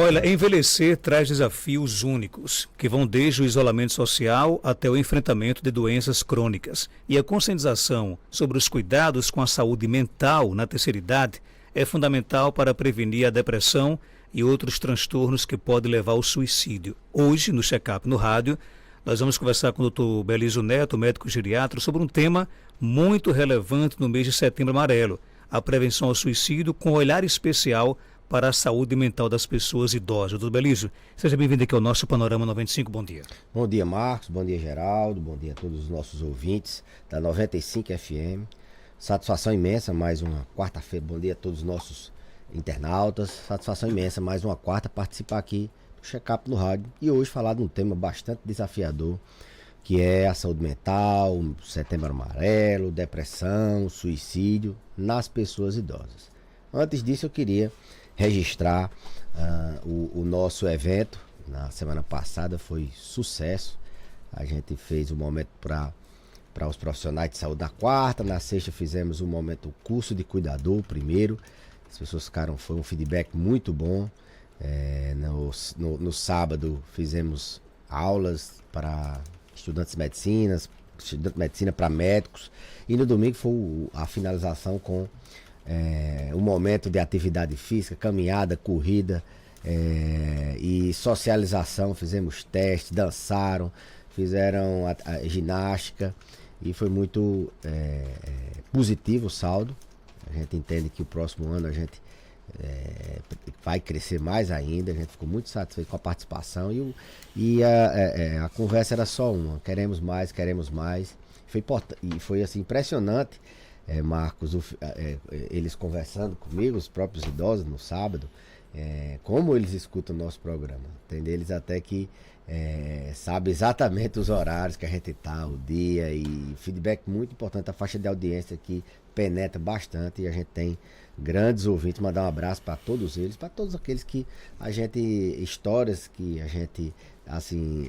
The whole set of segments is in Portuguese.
Olha, envelhecer traz desafios únicos, que vão desde o isolamento social até o enfrentamento de doenças crônicas. E a conscientização sobre os cuidados com a saúde mental na terceira idade é fundamental para prevenir a depressão e outros transtornos que podem levar ao suicídio. Hoje, no Check-up no Rádio, nós vamos conversar com o Dr. Belísio Neto, médico geriatra, sobre um tema muito relevante no mês de Setembro Amarelo, a prevenção ao suicídio com olhar especial para a saúde mental das pessoas idosas. Doutor Belísio, seja bem-vindo aqui ao nosso Panorama 95, bom dia. Bom dia, Marcos, bom dia, Geraldo, bom dia a todos os nossos ouvintes da 95 FM. Satisfação imensa, mais uma quarta-feira, bom dia a todos os nossos internautas. Satisfação imensa, mais uma quarta, participar aqui do Check-up no Rádio e hoje falar de um tema bastante desafiador, que é a saúde mental, Setembro Amarelo, depressão, suicídio nas pessoas idosas. Antes disso, eu queria registrar o nosso evento. Na semana passada foi sucesso. A gente fez um momento para os profissionais de saúde na quarta, na sexta fizemos um momento, o curso de cuidador primeiro. As pessoas ficaram, foi um feedback muito bom. No sábado fizemos aulas para estudantes de medicina para médicos, e no domingo foi a finalização com um momento de atividade física, caminhada, corrida e socialização. Fizemos testes, dançaram, fizeram a ginástica e foi muito positivo o saldo. A gente entende que o próximo ano a gente vai crescer mais ainda. A gente ficou muito satisfeito com a participação e a conversa era só uma: queremos mais, queremos mais. Foi assim, impressionante, Marcos, eles conversando comigo, os próprios idosos no sábado, como eles escutam o nosso programa. Tem deles até que sabe exatamente os horários que a gente tá, o dia, e feedback muito importante. A faixa de audiência que penetra bastante e a gente tem grandes ouvintes. Mandar um abraço para todos eles, para todos aqueles que histórias que a gente assim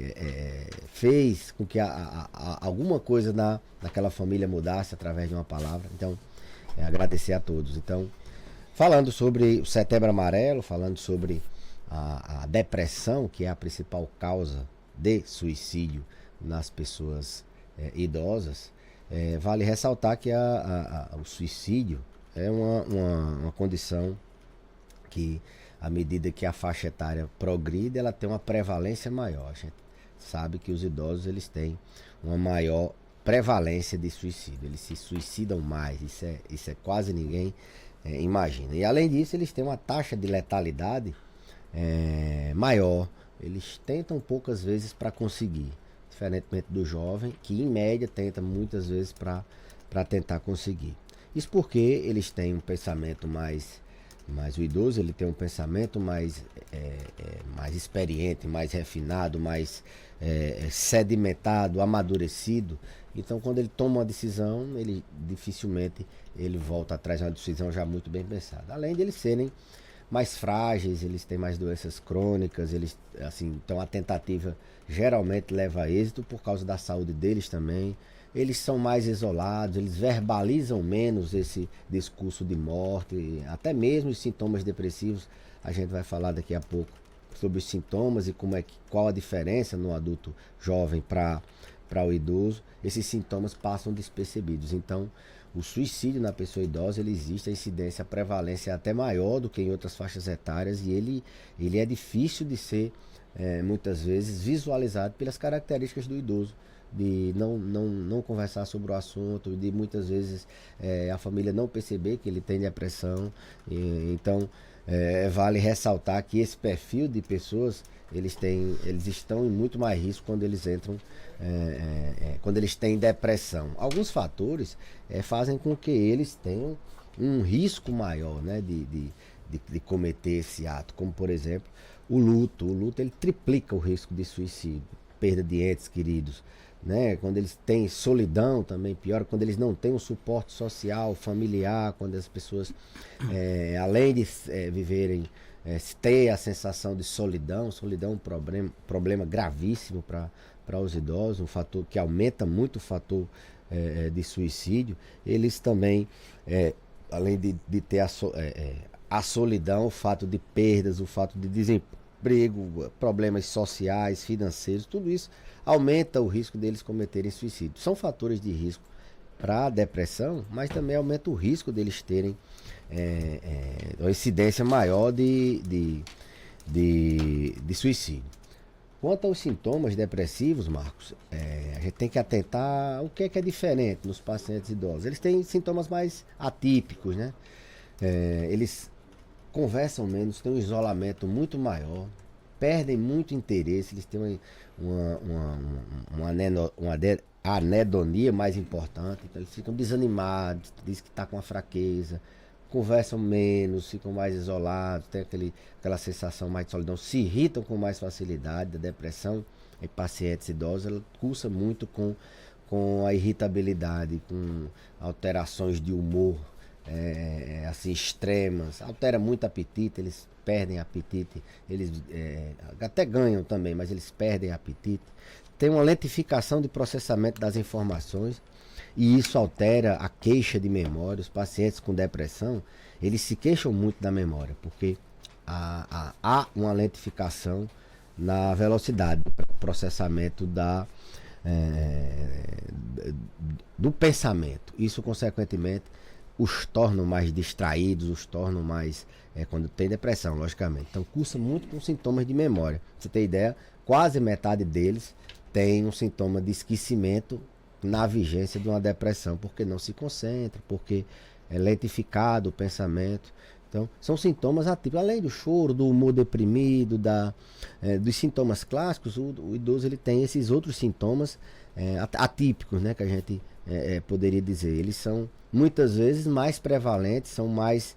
fez com que alguma coisa naquela família mudasse através de uma palavra. Então, agradecer a todos. Então, falando sobre o Setembro Amarelo, falando sobre a depressão, que é a principal causa de suicídio nas pessoas idosas, vale ressaltar que o suicídio é uma condição que, à medida que a faixa etária progride, ela tem uma prevalência maior. A gente sabe que os idosos eles têm uma maior prevalência de suicídio, eles se suicidam mais, isso é quase ninguém imagina. E além disso, eles têm uma taxa de letalidade maior. Eles tentam poucas vezes para conseguir, diferentemente do jovem, que em média tenta muitas vezes para tentar conseguir. Isso porque eles têm um pensamento mais o idoso ele tem um pensamento mais experiente, mais refinado, mais sedimentado, amadurecido. Então, quando ele toma uma decisão, ele dificilmente ele volta atrás de uma decisão já muito bem pensada. Além de eles serem mais frágeis, eles têm mais doenças crônicas, então a tentativa geralmente leva a êxito por causa da saúde deles também. Eles são mais isolados, eles verbalizam menos esse discurso de morte, até mesmo os sintomas depressivos. A gente vai falar daqui a pouco sobre os sintomas e qual a diferença no adulto jovem para o idoso. Esses sintomas passam despercebidos. Então, o suicídio na pessoa idosa, ele existe, a incidência, a prevalência é até maior do que em outras faixas etárias, e ele é difícil de ser, muitas vezes, visualizado pelas características do idoso, de não conversar sobre o assunto, de muitas vezes a família não perceber que ele tem depressão. Então, vale ressaltar que esse perfil de pessoas, eles estão em muito mais risco quando eles entram, quando eles têm depressão. Alguns fatores fazem com que eles tenham um risco maior, né, de cometer esse ato, como por exemplo o luto. O luto ele triplica o risco de suicídio, perda de entes queridos, né? Quando eles têm solidão também piora, quando eles não têm um suporte social, familiar, quando as pessoas além de viverem, ter a sensação de solidão é um problema gravíssimo para os idosos, um fator que aumenta muito o fator de suicídio. Eles também, além de ter a solidão, o fato de perdas, o fato de desemprego, problemas sociais, financeiros, tudo isso aumenta o risco deles cometerem suicídio. São fatores de risco para a depressão, mas também aumenta o risco deles terem uma incidência maior de suicídio. Quanto aos sintomas depressivos, Marcos, a gente tem que atentar o que é diferente nos pacientes idosos. Eles têm sintomas mais atípicos, né? Eles conversam menos, têm um isolamento muito maior, perdem muito interesse, eles têm uma anedonia mais importante, então eles ficam desanimados, diz que está com uma fraqueza, conversam menos, ficam mais isolados, tem aquela sensação mais de solidão, se irritam com mais facilidade. A depressão em pacientes idosos, ela cursa muito com a irritabilidade, com alterações de humor assim extremas, altera muito o apetite, eles perdem apetite, eles até ganham também, mas eles perdem apetite. Tem uma lentificação de processamento das informações, e isso altera a queixa de memória. Os pacientes com depressão, eles se queixam muito da memória, porque há uma lentificação na velocidade do processamento do pensamento. Isso, consequentemente, os tornam mais distraídos, os tornam mais... quando tem depressão, logicamente. Então, cursa muito com sintomas de memória. Pra você ter ideia, quase metade deles tem um sintoma de esquecimento na vigência de uma depressão, porque não se concentra, porque é lentificado o pensamento. Então, são sintomas atípicos. Além do choro, do humor deprimido, dos sintomas clássicos, o idoso ele tem esses outros sintomas atípicos, né, que a gente poderia dizer. Eles são muitas vezes mais prevalentes, são mais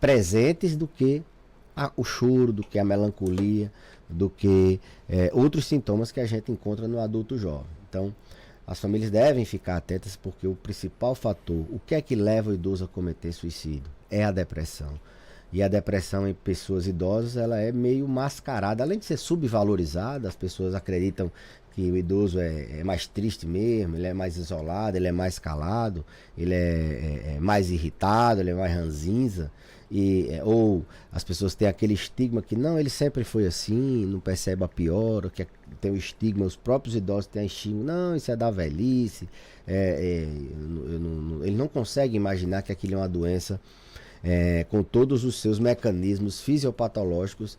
presentes do que o choro, do que a melancolia, do que outros sintomas que a gente encontra no adulto jovem. Então, as famílias devem ficar atentas, porque o principal fator, o que é que leva o idoso a cometer suicídio? É a depressão. E a depressão em pessoas idosas, ela é meio mascarada. Além de ser subvalorizada, as pessoas acreditam que o idoso é mais triste mesmo, ele é mais isolado, ele é mais calado, ele é mais irritado, ele é mais ranzinza. Ou as pessoas têm aquele estigma que não, ele sempre foi assim, não percebe a pior, que tem o estigma, os próprios idosos têm estigma, não, isso é da velhice, ele não consegue imaginar que aquilo é uma doença com todos os seus mecanismos fisiopatológicos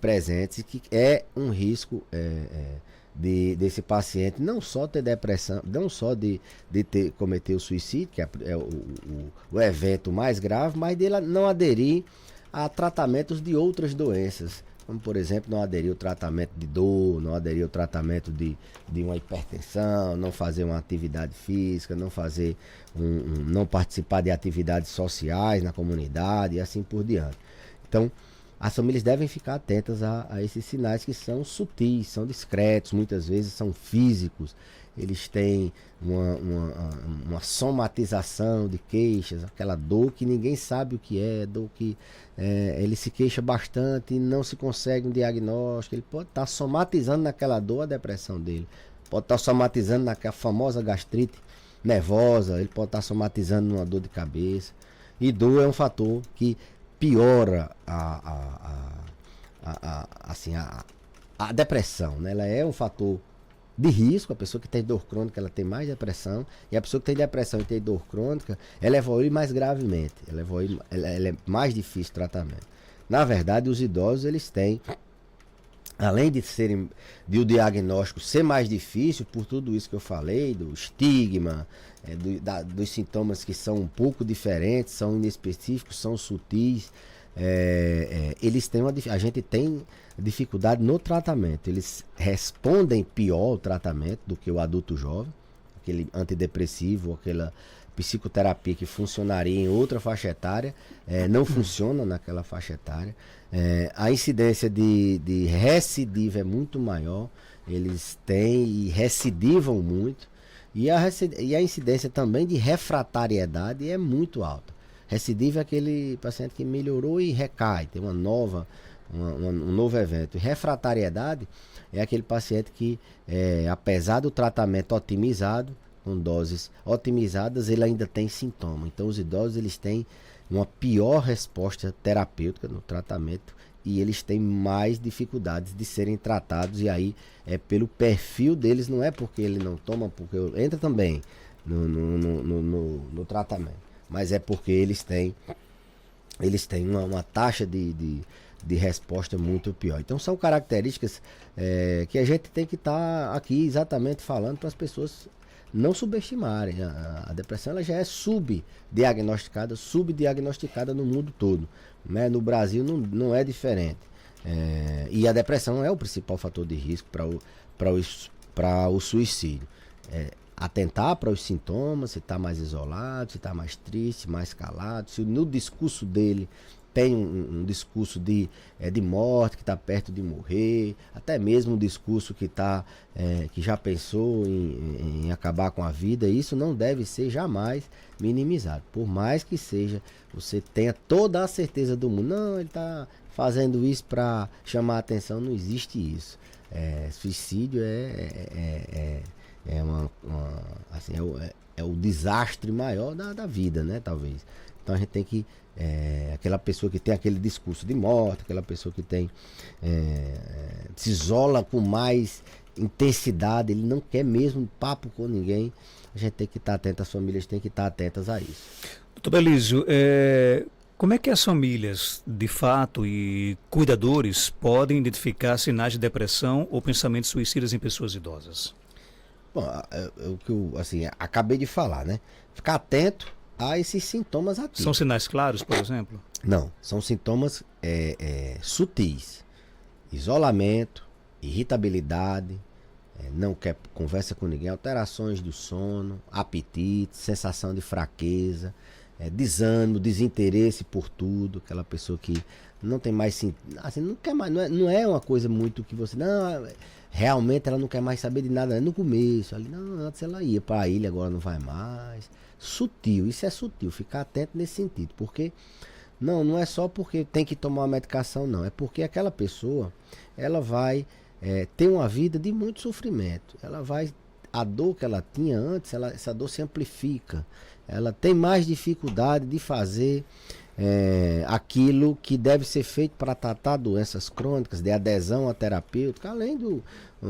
presentes, que é um risco desse paciente não só ter depressão, não só de cometer o suicídio, que é o evento mais grave, mas dele não aderir a tratamentos de outras doenças, como por exemplo não aderir ao tratamento de dor, não aderir ao tratamento de uma hipertensão, não fazer uma atividade física, não fazer não participar de atividades sociais na comunidade e assim por diante. Então, as famílias devem ficar atentas a esses sinais que são sutis, são discretos, muitas vezes são físicos. Eles têm uma somatização de queixas, aquela dor que ninguém sabe o que é, dor que ele se queixa bastante e não se consegue um diagnóstico. Ele pode estar somatizando naquela dor a depressão dele, pode estar somatizando naquela famosa gastrite nervosa, ele pode estar somatizando numa dor de cabeça. E dor é um fator que piora a depressão, né? Ela é um fator de risco. A pessoa que tem dor crônica, ela tem mais depressão, e a pessoa que tem depressão e tem dor crônica, ela evolui mais gravemente, ela é mais difícil o tratamento. Na verdade, os idosos, eles têm, além de o diagnóstico ser mais difícil, por tudo isso que eu falei, do estigma, dos sintomas que são um pouco diferentes, são inespecíficos, são sutis, eles têm a gente tem dificuldade no tratamento. Eles respondem pior ao tratamento do que o adulto jovem, aquele antidepressivo, aquela psicoterapia que funcionaria em outra faixa etária, não funciona naquela faixa etária. A incidência de recidiva é muito maior, eles têm e recidivam muito, e a incidência também de refratariedade é muito alta. Recidiva é aquele paciente que melhorou e recai, tem um novo evento. E refratariedade é aquele paciente que, apesar do tratamento otimizado, com doses otimizadas, ele ainda tem sintoma. Então os idosos eles têm uma pior resposta terapêutica no tratamento e eles têm mais dificuldades de serem tratados, e aí é pelo perfil deles, não é porque ele não toma, porque entra também no tratamento, mas é porque eles têm uma taxa de resposta muito pior. Então são características que a gente tem que estar aqui exatamente falando para as pessoas não subestimarem. A depressão ela já é subdiagnosticada no mundo todo, né? No Brasil não é diferente. E a depressão é o principal fator de risco para o suicídio. Atentar para os sintomas, se está mais isolado, se está mais triste, mais calado, se no discurso dele tem um discurso de morte, que está perto de morrer, até mesmo um discurso que já pensou em acabar com a vida. Isso não deve ser jamais minimizado. Por mais que seja, você tenha toda a certeza do mundo, não, ele está fazendo isso para chamar a atenção, não existe isso. Suicídio é o desastre maior da vida, né, talvez. Então a gente tem que aquela pessoa que tem aquele discurso de morte, aquela pessoa que se isola com mais intensidade, ele não quer mesmo papo com ninguém, a gente tem que estar atento, as famílias têm que estar atentas a isso. Doutor Belísio, como é que as famílias, de fato, e cuidadores podem identificar sinais de depressão ou pensamentos suicidas em pessoas idosas? Bom, o que eu acabei de falar, né? Ficar atento a esses sintomas ativos. São sinais claros, por exemplo? Não, são sintomas sutis. Isolamento, irritabilidade, não quer conversa com ninguém, alterações do sono, apetite, sensação de fraqueza, desânimo, desinteresse por tudo, aquela pessoa que não tem mais, assim, não quer mais, não é uma coisa muito que você, não, realmente ela não quer mais saber de nada, no começo, ali, não, antes ela ia para a ilha, agora não vai mais. Sutil, isso é sutil, ficar atento nesse sentido, porque não é só porque tem que tomar uma medicação, não, é porque aquela pessoa, ela vai ter uma vida de muito sofrimento, a dor que ela tinha antes, essa dor se amplifica, ela tem mais dificuldade de fazer aquilo que deve ser feito para tratar doenças crônicas, de adesão à terapêutica, além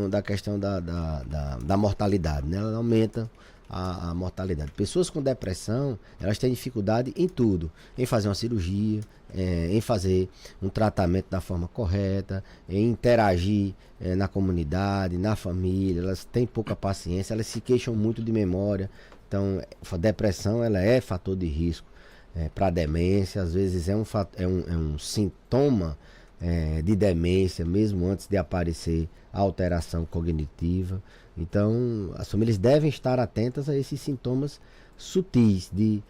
da questão da mortalidade, né? Ela aumenta a mortalidade. Pessoas com depressão, elas têm dificuldade em tudo, em fazer uma cirurgia, em fazer um tratamento da forma correta, em interagir na comunidade, na família, elas têm pouca paciência, elas se queixam muito de memória. Então, a depressão ela é fator de risco para demência, às vezes é um sintoma de demência, mesmo antes de aparecer a alteração cognitiva. Então, as famílias devem estar atentas a esses sintomas sutis de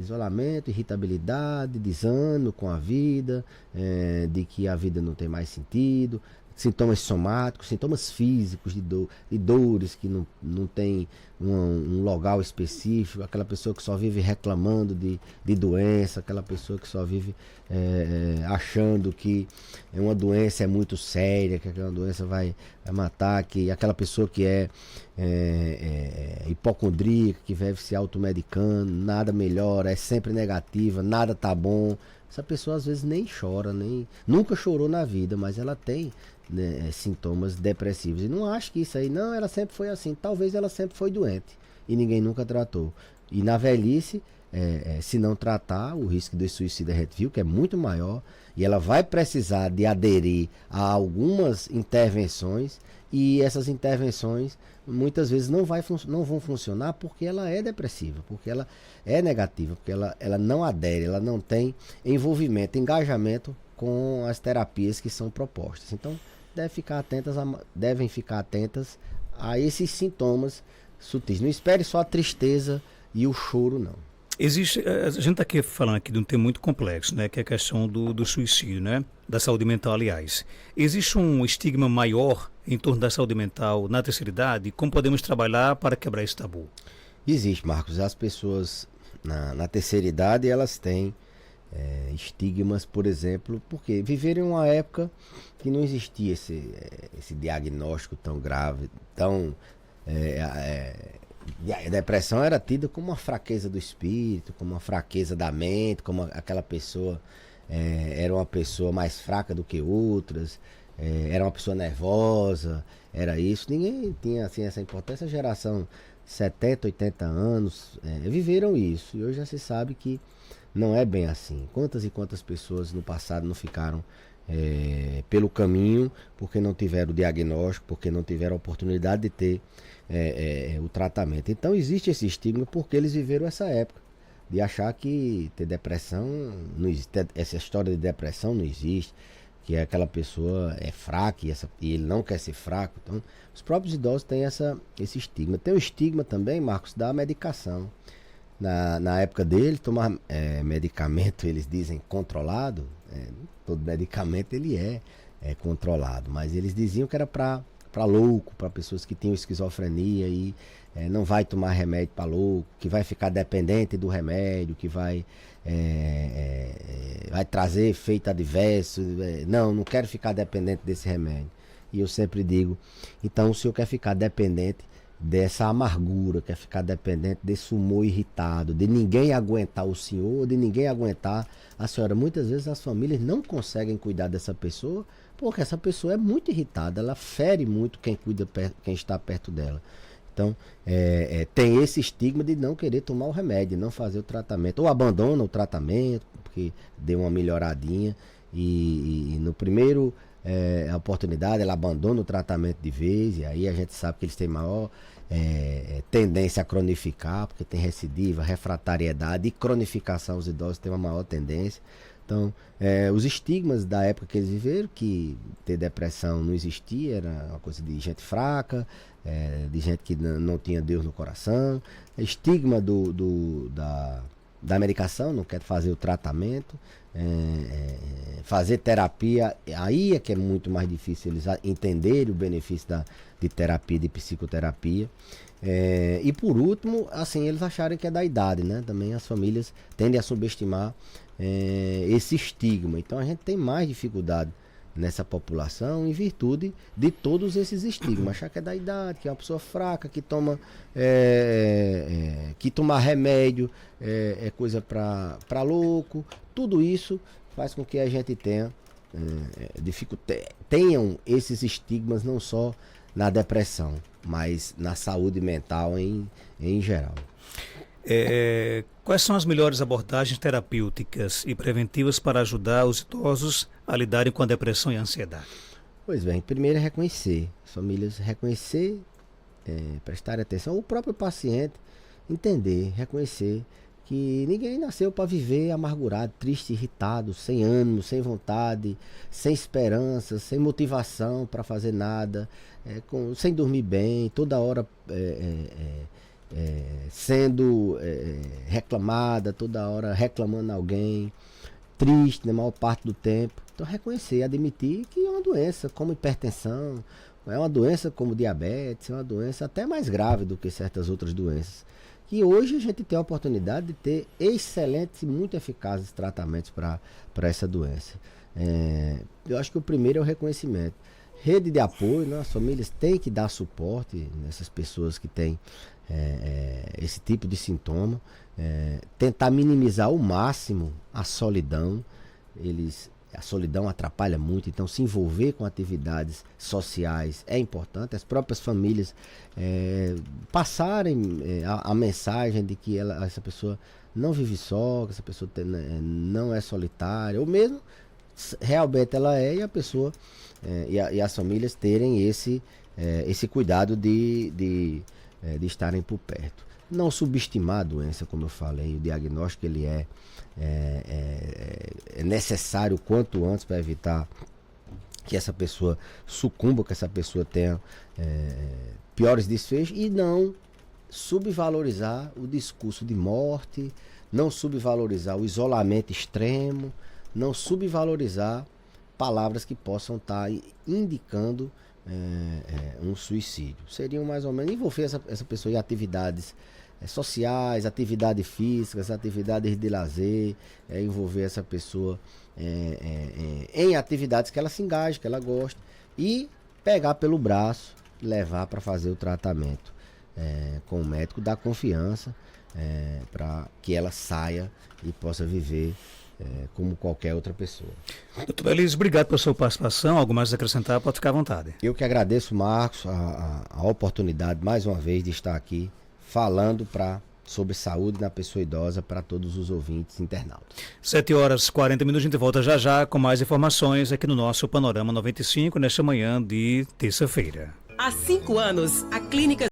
isolamento, irritabilidade, desânimo com a vida, de que a vida não tem mais sentido, sintomas somáticos, sintomas físicos de dores que não tem um local específico, aquela pessoa que só vive reclamando de doença, aquela pessoa que só vive achando que uma doença é muito séria, que aquela doença vai matar, que aquela pessoa que é hipocondríaca, que vive se automedicando, nada melhora, é sempre negativa, nada tá bom. Essa pessoa às vezes nem chora, nunca chorou na vida, mas ela tem sintomas depressivos. E não acho que isso aí, não, ela sempre foi assim. Talvez ela sempre foi doente e ninguém nunca tratou. E na velhice, se não tratar, o risco de suicídio a gente viu que é muito maior, e ela vai precisar de aderir a algumas intervenções, e essas intervenções muitas vezes não vão funcionar porque ela é depressiva, porque ela é negativa, porque ela não adere, ela não tem envolvimento, engajamento com as terapias que são propostas. Então devem ficar atentas a esses sintomas sutis. Não espere só a tristeza e o choro, não. A gente está aqui falando aqui de um tema muito complexo, né, que é a questão do suicídio, né, da saúde mental, aliás. Existe um estigma maior em torno da saúde mental na terceira idade? Como podemos trabalhar para quebrar esse tabu? Existe, Marcos. As pessoas na terceira idade, elas têm estigmas, por exemplo, porque viveram em uma época que não existia esse diagnóstico tão grave, tão E a depressão era tida como uma fraqueza do espírito, como uma fraqueza da mente, como aquela pessoa era uma pessoa mais fraca do que outras, era uma pessoa nervosa, era isso. Ninguém tinha assim essa importância. A geração 70, 80 anos viveram isso. E hoje já se sabe que não é bem assim. Quantas e quantas pessoas no passado não ficaram pelo caminho porque não tiveram o diagnóstico, porque não tiveram a oportunidade de ter o tratamento. Então existe esse estigma porque eles viveram essa época de achar que ter depressão não existe, essa história de depressão não existe, que aquela pessoa é fraca e ele não quer ser fraco. Então os próprios idosos têm esse estigma. Tem o estigma também, Marcos, da medicação. Na época dele, tomar medicamento, eles dizem controlado, todo medicamento ele é controlado, mas eles diziam que era para louco, para pessoas que tinham esquizofrenia e não vai tomar remédio para louco, que vai ficar dependente do remédio, que vai trazer efeito adverso. Não quero ficar dependente desse remédio. E eu sempre digo, então o senhor quer ficar dependente dessa amargura, quer ficar dependente desse humor irritado, de ninguém aguentar o senhor, de ninguém aguentar a senhora. Muitas vezes as famílias não conseguem cuidar dessa pessoa, porque essa pessoa é muito irritada, ela fere muito quem está perto dela. Então, tem esse estigma de não querer tomar o remédio, não fazer o tratamento, ou abandona o tratamento, porque deu uma melhoradinha, e no primeiro a oportunidade, ela abandona o tratamento de vez, e aí a gente sabe que eles têm maior tendência a cronificar, porque tem recidiva, refratariedade e cronificação, os idosos têm uma maior tendência. Então, os estigmas da época que eles viveram, que ter depressão não existia, era uma coisa de gente fraca, de gente que não tinha Deus no coração, estigma da medicação, não quer fazer o tratamento, fazer terapia, aí é que é muito mais difícil eles entenderem o benefício de terapia, de psicoterapia. E por último, assim, eles acharem que é da idade, né? Também as famílias tendem a subestimar esse estigma. Então a gente tem mais dificuldade nessa população em virtude de todos esses estigmas. Achar que é da idade, que é uma pessoa fraca, que toma remédio é coisa para louco. Tudo isso faz com que a gente tenham esses estigmas não só na depressão, mas na saúde mental em geral. Quais são as melhores abordagens terapêuticas e preventivas para ajudar os idosos a lidarem com a depressão e a ansiedade? Pois bem, primeiro é reconhecer, as famílias reconhecer, prestar atenção, o próprio paciente entender, reconhecer que ninguém nasceu para viver amargurado, triste, irritado, sem ânimo, sem vontade, sem esperança, sem motivação para fazer nada, sem dormir bem, toda hora sendo reclamada, toda hora reclamando alguém, triste na maior parte do tempo. Então reconhecer, admitir que é uma doença como hipertensão, é uma doença como diabetes, é uma doença até mais grave do que certas outras doenças. E hoje a gente tem a oportunidade de ter excelentes e muito eficazes tratamentos para essa doença. Eu acho que o primeiro é o reconhecimento. Rede de apoio, né? As famílias têm que dar suporte nessas pessoas que têm esse tipo de sintoma. Tentar minimizar ao máximo a solidão. A solidão atrapalha muito, então se envolver com atividades sociais é importante. As próprias famílias passarem a mensagem de que essa pessoa não vive só, que essa pessoa não é solitária, ou mesmo realmente ela é, e a pessoa e as famílias terem esse cuidado de estarem por perto. Não subestimar a doença, como eu falei, o diagnóstico ele é necessário quanto antes para evitar que essa pessoa sucumba, que essa pessoa tenha piores desfechos, e não subvalorizar o discurso de morte, não subvalorizar o isolamento extremo, não subvalorizar palavras que possam estar indicando um suicídio. Seriam mais ou menos envolver essa pessoa em atividades sociais, atividades físicas, atividades de lazer, envolver essa pessoa em atividades que ela se engaje, que ela goste, e pegar pelo braço, levar para fazer o tratamento. com o médico, dar confiança para que ela saia e possa viver como qualquer outra pessoa. Doutor Elias, obrigado pela sua participação. Algo mais a acrescentar, pode ficar à vontade. Eu que agradeço, Marcos, a oportunidade mais uma vez de estar aqui falando sobre saúde na pessoa idosa para todos os ouvintes internautas. 7h40, a gente volta já já com mais informações aqui no nosso Panorama 95, nesta manhã de terça-feira. Há 5 anos, a Clínica